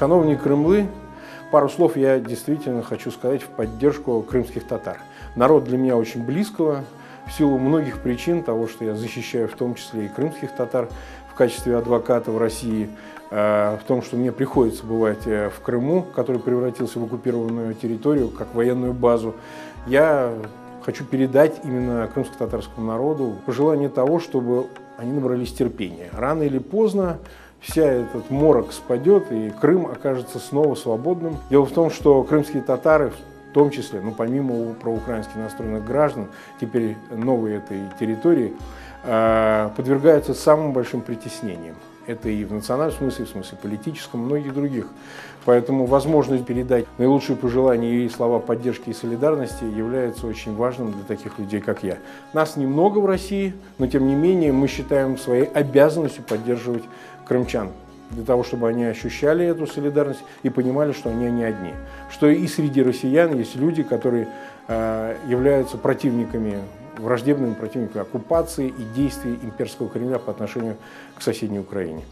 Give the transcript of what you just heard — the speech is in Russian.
Шановні Кремлы, пару слов я действительно хочу сказать в поддержку крымских татар. Народ для меня очень близкого, в силу многих причин, того, что я защищаю в том числе и крымских татар в качестве адвоката в России, в том, что мне приходится бывать в Крыму, который превратился в оккупированную территорию, как военную базу. Я хочу передать именно крымско-татарскому народу пожелание того, чтобы они набрались терпения. Рано или поздно вся этот морок спадет, и Крым окажется снова свободным. Дело в том, что крымские татары, в том числе, помимо проукраински настроенных граждан, теперь новые этой территории, подвергаются самым большим притеснениям. Это и в национальном смысле, в смысле политическом, и многих других. Поэтому возможность передать наилучшие пожелания и слова поддержки и солидарности является очень важным для таких людей, как я. Нас немного в России, но тем не менее мы считаем своей обязанностью поддерживать крымчан, для того, чтобы они ощущали эту солидарность и понимали, что они не одни. Что и среди россиян есть люди, которые являются противниками, враждебными противниками оккупации и действий имперского Кремля по отношению к соседней Украине.